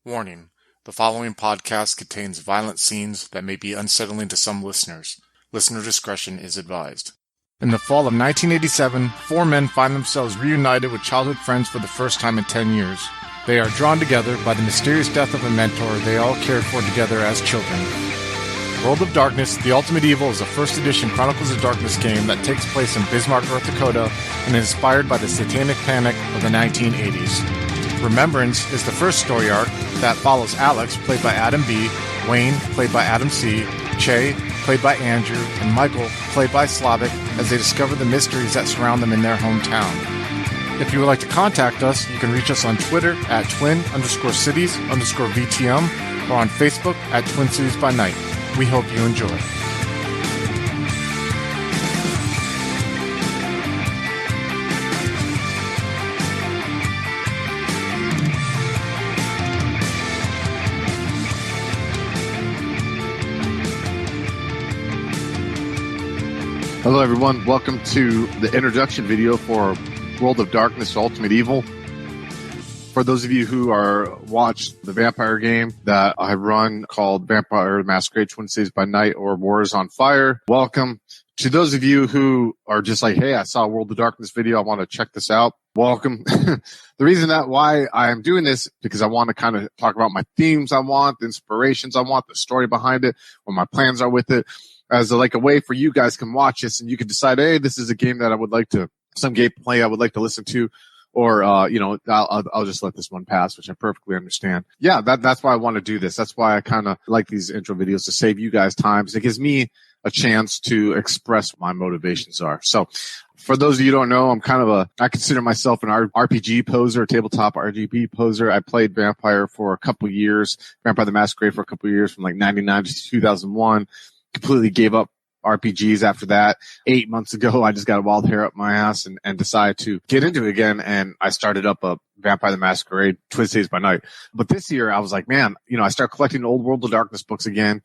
Warning: the following podcast contains violent scenes that may be unsettling to some listeners. Listener discretion is advised. In the fall of 1987, four men find themselves reunited with childhood friends for the first time in 10 years. They are drawn together by the mysterious death of a mentor they all cared for together as children. World of Darkness: The Ultimate Evil is a first edition Chronicles of Darkness game that takes place in Bismarck, North Dakota, and is inspired by the Satanic Panic of the 1980s. Remembrance is the first story arc that follows Alex, played by Adam B., Wayne, played by Adam C., Che, played by Andrew, and Michael, played by Slavic, as they discover the mysteries that surround them in their hometown. If you would like to contact us, you can reach us on Twitter at twin_cities_VTM or on Facebook at Twin Cities by Night. We hope you enjoy. Hello everyone, welcome to the introduction video for World of Darkness: Ultimate Evil. For those of you who are watched the vampire game that I run called Vampire the Masquerade Twin Cities by Night or Wars on Fire, welcome. To those of you who are just like, hey, I saw a World of Darkness video, I want to check this out, welcome. The reason that why I am doing this, because I want to kind of talk about my themes I want, the inspirations I want, the story behind it, what my plans are with it, as a way for you guys can watch this and you can decide, hey, this is a game that I would like to, some gameplay I would like to listen to, or, I'll just let this one pass, which I perfectly understand. Yeah, that's why I want to do this. That's why I kind of like these intro videos, to save you guys time. It gives me a chance to express what my motivations are. So for those of you who don't know, I consider myself an RPG poser, a tabletop RPG poser. I played Vampire for a couple years, Vampire the Masquerade for a couple years, from 99 to 2001. Completely gave up RPGs after that. 8 months ago, I just got a wild hair up my ass and decided to get into it again. And I started up a Vampire the Masquerade Twin Cities by Night. But this year, I was like, man, I started collecting old World of Darkness books again.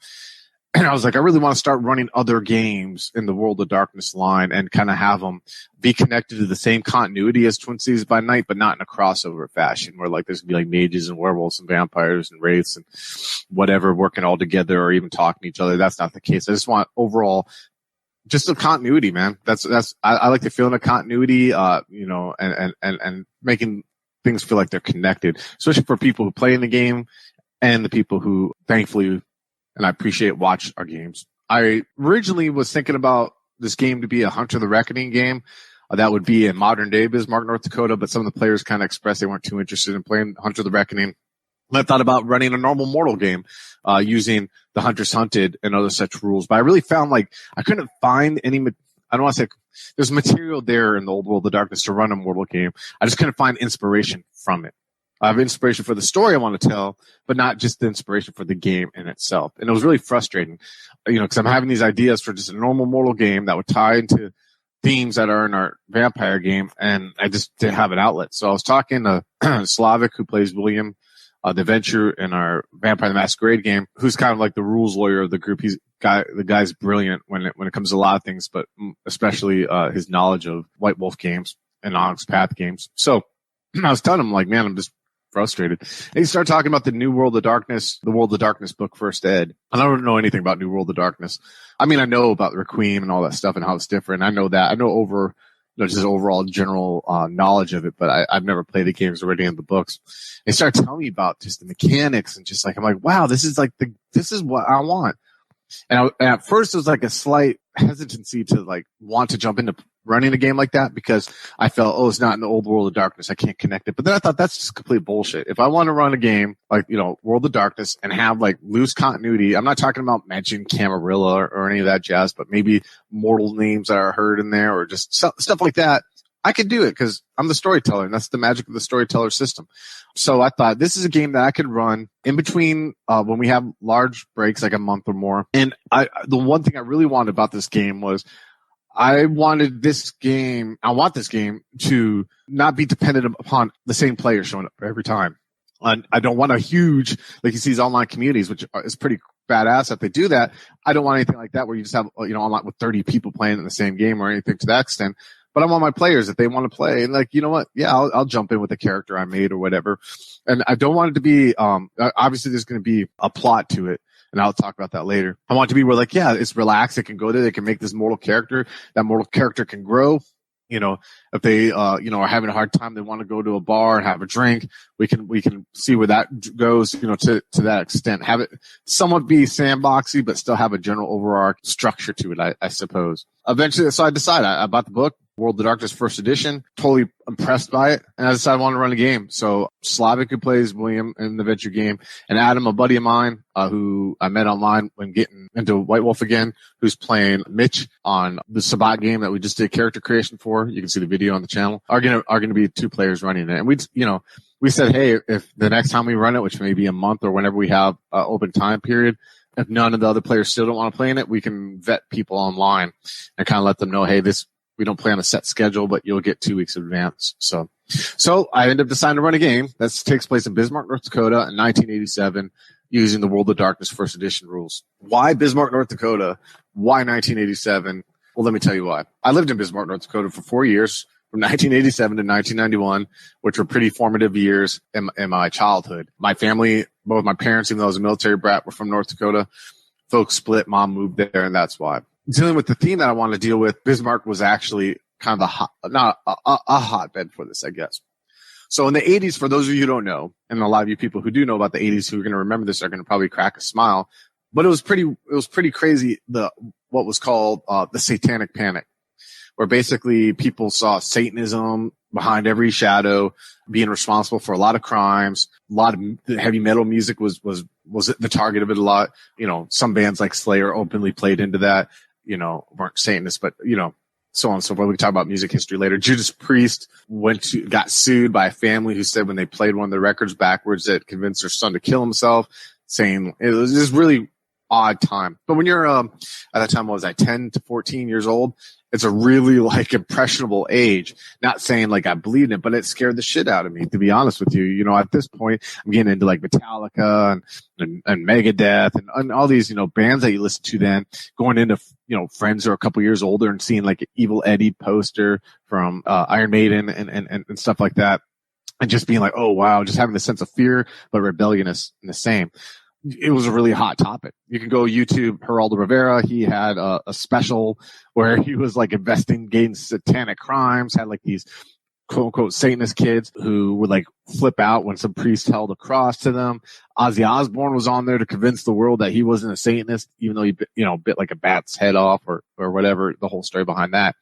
And I was like, I really want to start running other games in the World of Darkness line and kind of have them be connected to the same continuity as Twin Cities by Night, but not in a crossover fashion where there's going to be mages and werewolves and vampires and wraiths and whatever working all together or even talking to each other. That's not the case. I just want overall just a continuity, man. I like the feeling of continuity, and making things feel like they're connected, especially for people who play in the game and the people who thankfully, and I appreciate, watch our games. I originally was thinking about this game to be a Hunter the Reckoning game. That would be in modern day Bismarck, North Dakota, but some of the players kind of expressed they weren't too interested in playing Hunter the Reckoning. And I thought about running a normal mortal game, using the Hunters Hunted and other such rules. But I really found I couldn't find any, I don't want to say, there's material there in the old World of Darkness to run a mortal game. I just couldn't find inspiration from it. I have inspiration for the story I want to tell, but not just the inspiration for the game in itself. And it was really frustrating, because I'm having these ideas for just a normal mortal game that would tie into themes that are in our vampire game, and I just didn't have an outlet. So I was talking to Slavic, who plays William, the adventure in our Vampire the Masquerade game, who's kind of like the rules lawyer of the group. The guy's brilliant when it comes to a lot of things, but especially his knowledge of White Wolf games and Onyx Path games. So I was telling him, man, I'm just frustrated. And he started talking about the New World of Darkness, the World of Darkness book, First Ed. And I don't know anything about New World of Darkness. I mean, I know about Requiem and all that stuff and how it's different. I know that. I know just overall general knowledge of it, but I've never played the games or read any of the books. They started telling me about just the mechanics and just I'm like, wow, this is what I want. And at first it was a slight hesitancy to want to jump into running a game like that, because I felt, it's not in the old World of Darkness, I can't connect it. But then I thought that's just complete bullshit. If I want to run a game World of Darkness and have loose continuity, I'm not talking about mentioning Camarilla or any of that jazz, but maybe mortal names that are heard in there or just stuff like that, I could do it because I'm the storyteller, and that's the magic of the storyteller system. So I thought this is a game that I could run in between when we have large breaks, a month or more. And the one thing I really wanted about this game was I want this game to not be dependent upon the same player showing up every time. And I don't want a huge, you see these online communities, which is pretty badass that they do that. I don't want anything like that where you just have, online with 30 people playing in the same game or anything to that extent. But I want my players, if they want to play, and like, you know what? Yeah, I'll jump in with a character I made or whatever. And I don't want it to be, obviously there's going to be a plot to it. And I'll talk about that later. I want it to be where like, yeah, it's relaxed. It can go there. They can make this mortal character. That mortal character can grow. You know, if they, are having a hard time, they want to go to a bar and have a drink. We can see where that goes, to that extent. Have it somewhat be sandboxy, but still have a general overarch structure to it, I suppose. Eventually, so I decided I bought the book, World of Darkness first edition, totally impressed by it. And I decided I wanted to run a game. So Slavic, who plays William in the venture game, and Adam, a buddy of mine, who I met online when getting into White Wolf again, who's playing Mitch on the Sabbat game that we just did character creation for. You can see the video on the channel. Are gonna be 2 players running it. And we said, hey, if the next time we run it, which may be a month or whenever we have an open time period, if none of the other players still don't want to play in it, we can vet people online and kind of let them know, hey, we don't play on a set schedule, but you'll get 2 weeks in advance. So I ended up deciding to run a game that takes place in Bismarck, North Dakota in 1987 using the World of Darkness first edition rules. Why Bismarck, North Dakota? Why 1987? Well, let me tell you why. I lived in Bismarck, North Dakota for 4 years, from 1987 to 1991, which were pretty formative years in my childhood. My family, both my parents, even though I was a military brat, were from North Dakota. Folks split, mom moved there, and that's why. Dealing with the theme that I want to deal with, Bismarck was actually kind of a hotbed for this, I guess. So in the 80s, for those of you who don't know, and a lot of you people who do know about the 80s who are going to remember this are going to probably crack a smile, but it was pretty crazy, what was called the Satanic Panic, where basically people saw Satanism behind every shadow, being responsible for a lot of crimes. A lot of heavy metal music was the target of it a lot. Some bands like Slayer openly played into that. Weren't Satanists, but, so on and so forth. We can talk about music history later. Judas Priest got sued by a family who said when they played one of their records backwards, that convinced their son to kill himself, saying it was just really odd time. But when you're, at that time, what was I, 10 to 14 years old? It's a really impressionable age. Not saying I believed in it, but it scared the shit out of me, to be honest with you. At this point, I'm getting into Metallica and Megadeth and all these, bands that you listen to then, going into, friends who are a couple years older and seeing Evil Eddie poster from, Iron Maiden and stuff like that. And just being oh wow, just having the sense of fear, but rebelliousness in the same. It was a really hot topic. You can go YouTube Geraldo Rivera. He had a special where he was investigating satanic crimes, had these quote unquote Satanist kids who would flip out when some priest held a cross to them. Ozzy Osbourne was on there to convince the world that he wasn't a Satanist, even though he bit a bat's head off or whatever, the whole story behind that.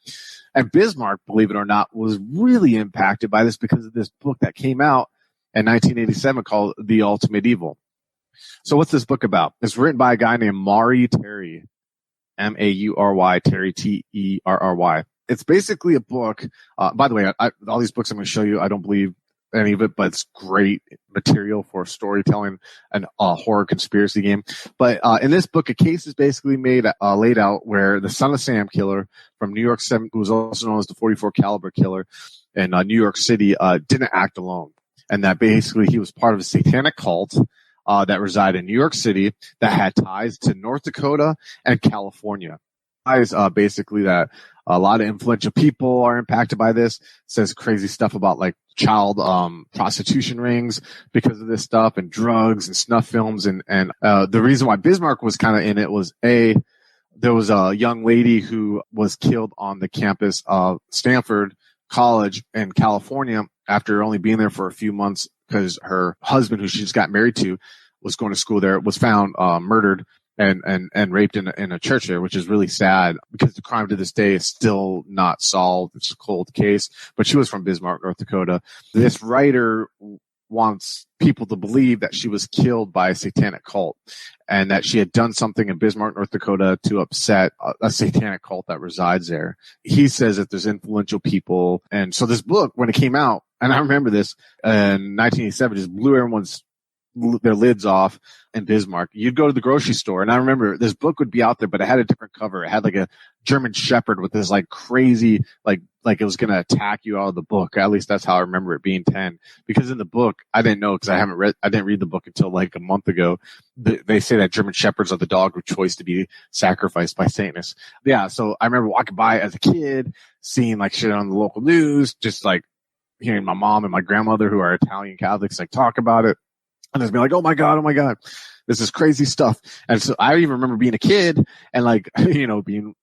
And Bismarck, believe it or not, was really impacted by this because of this book that came out in 1987 called The Ultimate Evil. So what's this book about? It's written by a guy named Maury Terry, Maury, Terry, Terry. It's basically a book. By the way, all these books I'm going to show you, I don't believe any of it, but it's great material for storytelling and a horror conspiracy game. But in this book, a case is basically laid out where the Son of Sam killer from New York, who was also known as the 44 caliber killer in New York City, didn't act alone, and that basically he was part of a satanic cult that reside in New York City that had ties to North Dakota and California. Ties, basically that a lot of influential people are impacted by this. It says crazy stuff about child prostitution rings because of this stuff, and drugs and snuff films. And the reason why Bismarck was kind of in it was there was a young lady who was killed on the campus of Stanford College in California after only being there for a few months, because her husband, who she just got married to, was going to school there, was found murdered and raped in a church there, which is really sad because the crime to this day is still not solved. It's a cold case, but she was from Bismarck, North Dakota. This writer wants people to believe that she was killed by a satanic cult and that she had done something in Bismarck, North Dakota to upset a satanic cult that resides there. He says that there's influential people. And so this book, when it came out, and I remember this in 1987, just blew everyone's their lids off in Bismarck. You'd go to the grocery store, and I remember this book would be out there, but it had a different cover. It had like a German Shepherd with this like crazy, like it was going to attack you out of the book. At least that's how I remember it being 10. Because in the book, I didn't know because I didn't read the book until like a month ago. They say that German Shepherds are the dog of choice to be sacrificed by Satanists. Yeah. So I remember walking by as a kid, seeing like shit on the local news, just like hearing my mom and my grandmother, who are Italian Catholics, like talk about it. And just be like, oh my God, this is crazy stuff. And so I even remember being a kid and like, being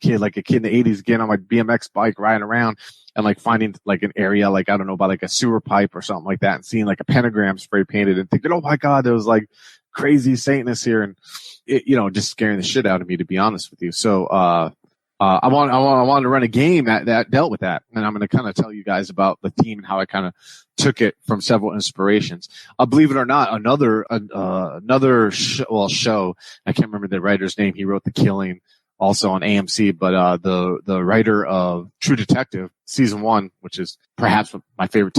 like a kid in the 80s, getting on my BMX bike, riding around and like finding like an area, like, I don't know, by like a sewer pipe or something like that, and seeing like a pentagram spray painted and thinking, oh my God, there was like crazy Satanists here. And it, just scaring the shit out of me, to be honest with you. So, I wanted to run a game that dealt with that. And I'm going to kind of tell you guys about the theme and how I kind of took it from several inspirations. Believe it or not, another show, I can't remember the writer's name. He wrote The Killing also on AMC, but, the writer of True Detective season 1, which is perhaps my favorite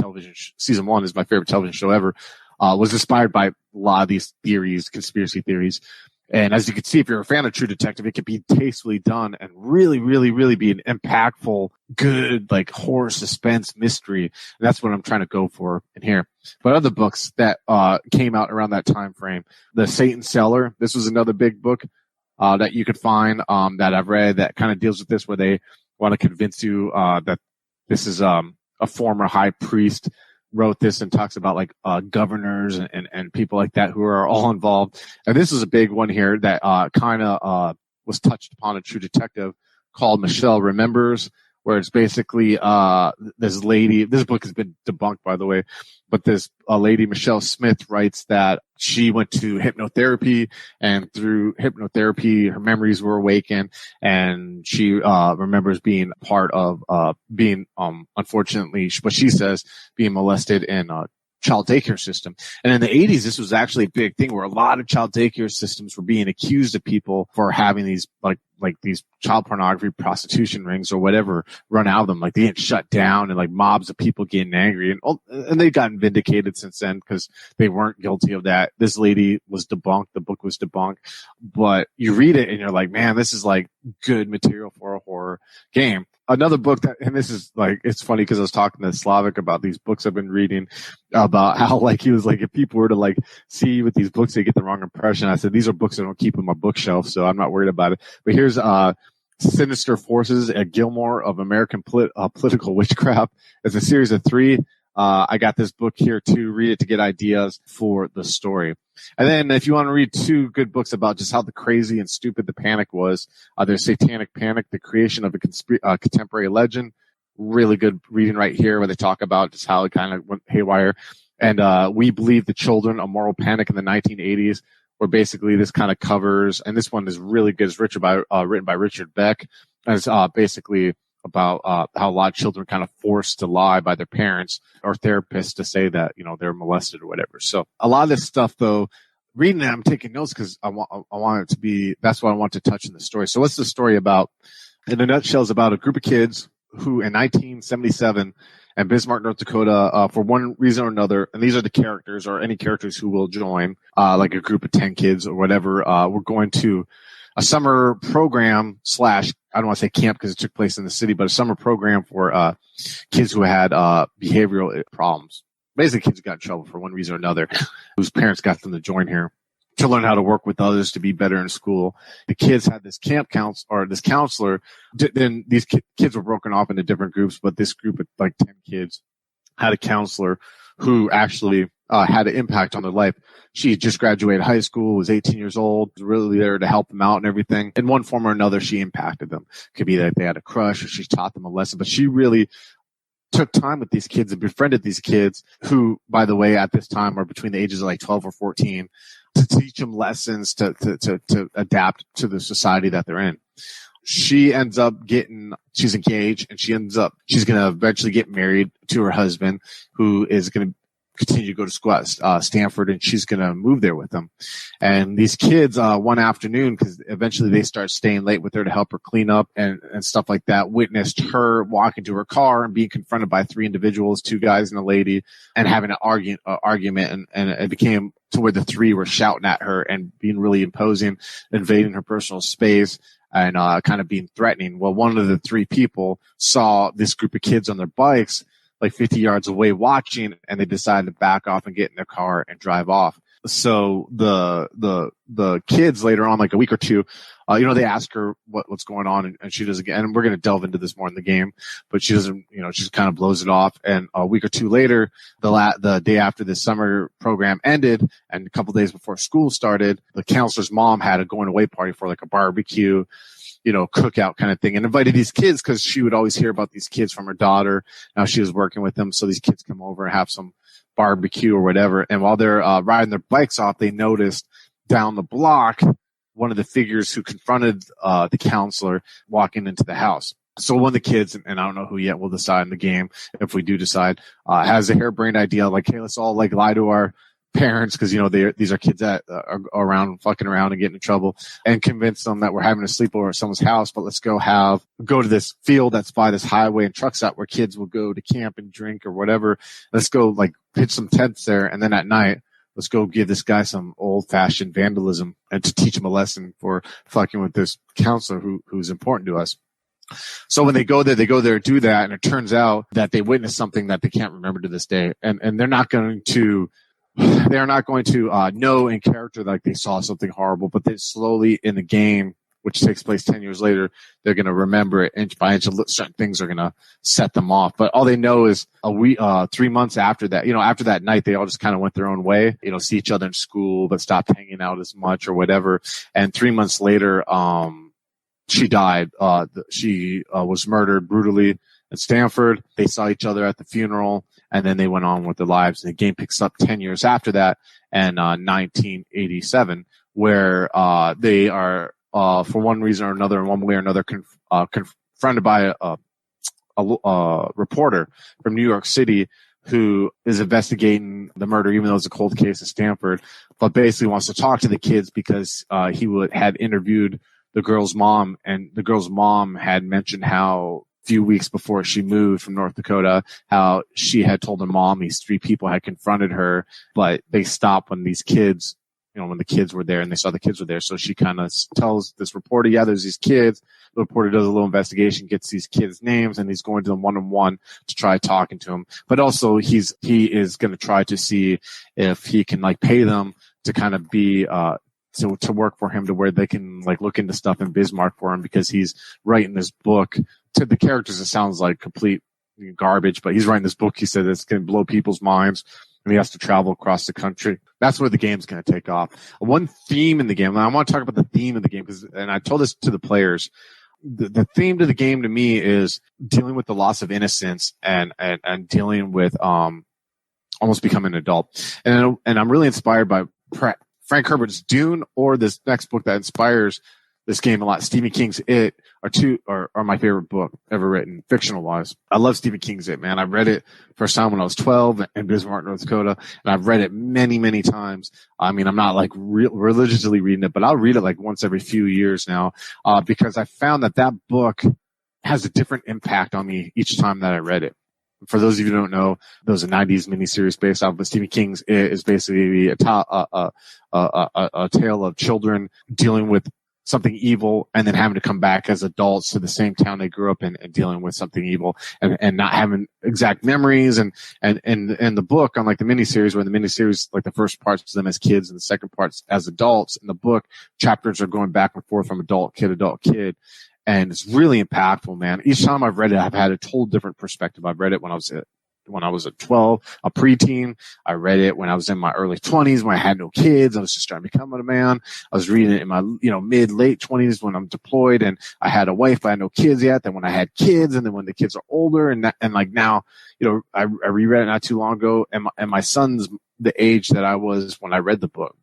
season 1 is my favorite television show ever, was inspired by a lot of these theories, conspiracy theories. And as you can see, if you're a fan of True Detective, it can be tastefully done and really, really, really be an impactful, good, like horror, suspense, mystery. And that's what I'm trying to go for in here. But other books that came out around that time frame, The Satan Seller. This was another big book that you could find that I've read that kind of deals with this, where they want to convince you that this is a former high priest wrote this, and talks about like governors and people like that who are all involved. And this is a big one here that kind of was touched upon in True Detective, called Michelle Remembers, where it's basically this lady. This book has been debunked, by the way, but this lady, Michelle Smith, writes that she went to hypnotherapy, and through hypnotherapy, her memories were awakened, and she remembers being part of being, unfortunately, what she says, being molested in a child daycare system. And in the 80s, this was actually a big thing, where a lot of child daycare systems were being accused of people for having these like these child pornography, prostitution rings or whatever run out of them. Like, they get shut down, and like mobs of people getting angry, and they've gotten vindicated since then because they weren't guilty of that. This lady was debunked. The book was debunked, but you read it and you're like, man, this is like good material for a horror game. Another book that, and this is like, it's funny because I was talking to Slavic about these books I've been reading, about how like he was like, if people were to like see you with these books, they get the wrong impression. I said, these are books I don't keep on my bookshelf, so I'm not worried about it. But here's Sinister Forces at Gilmore of American Political Witchcraft. It's a series of 3. I got this book here too. Read it to get ideas for the story. And then if you want to read 2 good books about just how the crazy and stupid the panic was, there's Satanic Panic, The Creation of a Contemporary Legend. Really good reading right here, where they talk about just how it kind of went haywire. And We Believe the Children, A Moral Panic in the 1980s, where basically this kind of covers, and this one is really good. It's written by Richard Beck. And it's basically about how a lot of children kind of forced to lie by their parents or therapists to say that, they're molested or whatever. So a lot of this stuff, though, reading it, I'm taking notes because I want it to be, that's what I want to touch in the story. So what's the story about? In a nutshell, is about a group of kids who in 1977 in Bismarck, North Dakota, for one reason or another, and these are the characters or any characters who will join, like a group of 10 kids or whatever, we're going to a summer program / I don't want to say camp because it took place in the city, but a summer program for kids who had behavioral problems. Basically, kids who got in trouble for one reason or another, whose parents got them to join here to learn how to work with others, to be better in school. The kids had this this counselor. Then these kids were broken off into different groups, but this group of like 10 kids had a counselor who actually had an impact on their life. She just graduated high school, was 18 years old, was really there to help them out and everything. In one form or another, she impacted them. Could be that they had a crush or she taught them a lesson, but she really took time with these kids and befriended these kids who, by the way, at this time are between the ages of like 12 or 14, to teach them lessons to adapt to the society that they're in. She ends up she's engaged, and she's going to eventually get married to her husband, who is going to continue to go to school at Stanford, and she's going to move there with them. And these kids, one afternoon, because eventually they start staying late with her to help her clean up and stuff like that, witnessed her walking to her car and being confronted by three individuals, two guys and a lady, and having an argument. And it became to where the three were shouting at her and being really imposing, invading her personal space, and kind of being threatening. Well, one of the three people saw this group of kids on their bikes like 50 yards away watching, and they decided to back off and get in their car and drive off. So the kids later on, like a week or two, they ask her what's going on, and she doesn't get, and we're going to delve into this more in the game, but she doesn't, she just kind of blows it off. And a week or two later, the day after the summer program ended and a couple days before school started, the counselor's mom had a going away party for like a barbecue, cookout kind of thing, and invited these kids because she would always hear about these kids from her daughter. Now she was working with them. So these kids come over and have some barbecue or whatever. And while they're riding their bikes off, they noticed down the block one of the figures who confronted the counselor walking into the house. So one of the kids, and I don't know who yet, we'll decide in the game if we do decide, has a harebrained idea like, hey, let's all like lie to our parents, because these are kids that are around fucking around and getting in trouble, and convince them that we're having a sleepover at someone's house, but let's go to this field that's by this highway and truck stop where kids will go to camp and drink or whatever. Let's go like pitch some tents there, and then at night let's go give this guy some old-fashioned vandalism and to teach him a lesson for fucking with this counselor who's important to us. So when they go there, do that, and it turns out that they witnessed something that they can't remember to this day, and they're not going to know in character like they saw something horrible, but then slowly in the game, which takes place 10 years later, they're going to remember it inch by inch. Certain things are going to set them off. But all they know is 3 months after that, after that night, they all just kind of went their own way, see each other in school, but stopped hanging out as much or whatever. And 3 months later, she died. She was murdered brutally at Stanford. They saw each other at the funeral, and then they went on with their lives. And the game picks up 10 years after that, and 1987, where they are, for one reason or another, in one way or another, confronted by a reporter from New York City who is investigating the murder, even though it's a cold case at Stanford, but basically wants to talk to the kids because he had interviewed the girl's mom, and the girl's mom had mentioned how few weeks before she moved from North Dakota, how she had told her mom these three people had confronted her, but they stopped when these kids, when the kids were there, and they saw the kids were there. So she kind of tells this reporter, yeah, there's these kids. The reporter does a little investigation, gets these kids' names, and he's going to them one-on-one to try talking to them. But also he is going to try to see if he can like pay them to kind of be, to work for him, to where they can like look into stuff in Bismarck for him, because he's writing this book. To the characters, it sounds like complete garbage, but he's writing this book. He said it's going to blow people's minds, and he has to travel across the country. That's where the game's going to take off. One theme in the game, and I want to talk about the theme of the game, and I told this to the players. The theme to the game to me is dealing with the loss of innocence and dealing with almost becoming an adult. And I'm really inspired by Frank Herbert's Dune, or this next book that inspires this game a lot, Stephen King's It, are my favorite book ever written, fictional wise. I love Stephen King's It, man. I read it first time when I was 12 in Bismarck, North Dakota, and I've read it many, many times. I mean, I'm not like religiously reading it, but I'll read it like once every few years now, because I found that book has a different impact on me each time that I read it. For those of you who don't know, there was a 90s miniseries based off of Stephen King's It. Is basically a tale of children dealing with something evil and then having to come back as adults to the same town they grew up in and dealing with something evil and not having exact memories. And the book, unlike the miniseries, where the miniseries, like the first part's them as kids and the second part's as adults, in the book, chapters are going back and forth from adult, kid. And it's really impactful, man. Each time I've read it, I've had a total different perspective. I've read it when I was at 12, a preteen. I read it when I was in my early 20s, when I had no kids. I was just starting to become a man. I was reading it in my, mid-late 20s when I'm deployed and I had a wife, but I had no kids yet. Then when I had kids, and then when the kids are older, and like now, I reread it not too long ago, and my son's the age that I was when I read the book.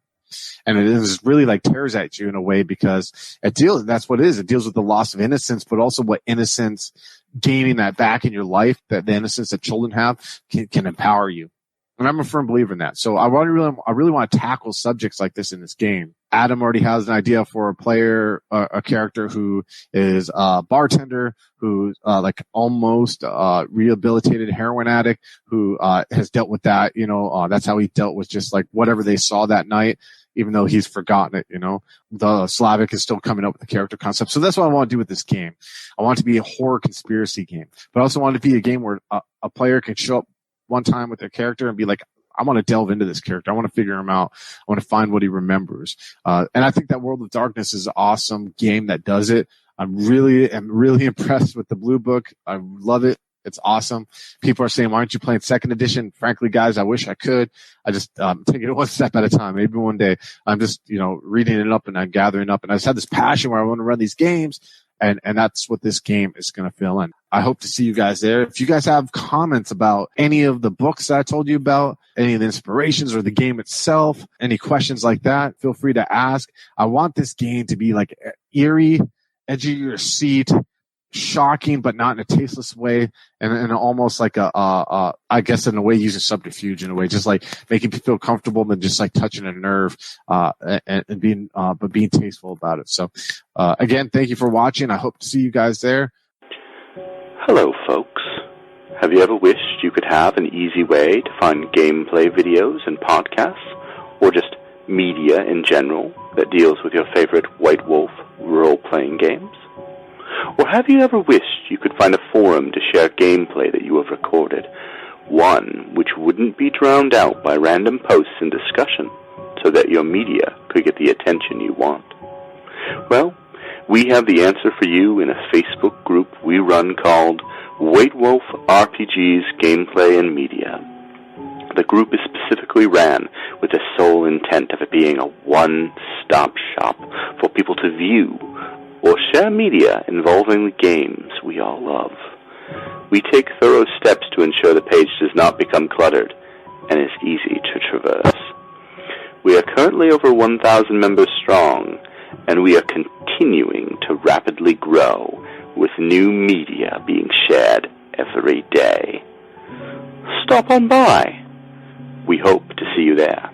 And it is really like tears at you in a way, because that's what it is. It deals with the loss of innocence, but also what innocence, gaining that back in your life, that the innocence that children have can empower you. And I'm a firm believer in that. So I really want to tackle subjects like this in this game. Adam already has an idea for a player, a character who is a bartender, who's like almost rehabilitated heroin addict, who has dealt with that. That's how he dealt with just like whatever they saw that night, even though he's forgotten it. The Slavic is still coming up with the character concept. So that's what I want to do with this game. I want it to be a horror conspiracy game, but I also want it to be a game where a player can show up one time with their character and be like, I want to delve into this character. I want to figure him out. I want to find what he remembers. And I think that World of Darkness is an awesome game that does it. I'm really impressed with the Blue Book. I love it. It's awesome. People are saying, why aren't you playing second edition? Frankly, guys, I wish I could. I just taking it one step at a time. Maybe one day I'm just, reading it up and I'm gathering up. And I just had this passion where I want to run these games. And that's what this game is going to fill in. I hope to see you guys there. If you guys have comments about any of the books that I told you about, any of the inspirations or the game itself, any questions like that, feel free to ask. I want this game to be like eerie, edge of your seat, shocking, but not in a tasteless way, and almost like I guess in a way using subterfuge in a way, just like making people feel comfortable than just like touching a nerve, and being tasteful about it. So, again, thank you for watching. I hope to see you guys there. Hello, folks. Have you ever wished you could have an easy way to find gameplay videos and podcasts, or just media in general that deals with your favorite White Wolf role-playing games? Or have you ever wished you could find a forum to share gameplay that you have recorded, one which wouldn't be drowned out by random posts and discussion, so that your media could get the attention you want? Well, we have the answer for you in a Facebook group we run called White Wolf RPGs Gameplay and Media. The group is specifically ran with the sole intent of it being a one-stop shop for people to view or share media involving the games we all love. We take thorough steps to ensure the page does not become cluttered and is easy to traverse. We are currently over 1,000 members strong, and we are continuing to rapidly grow with new media being shared every day. Stop on by. We hope to see you there.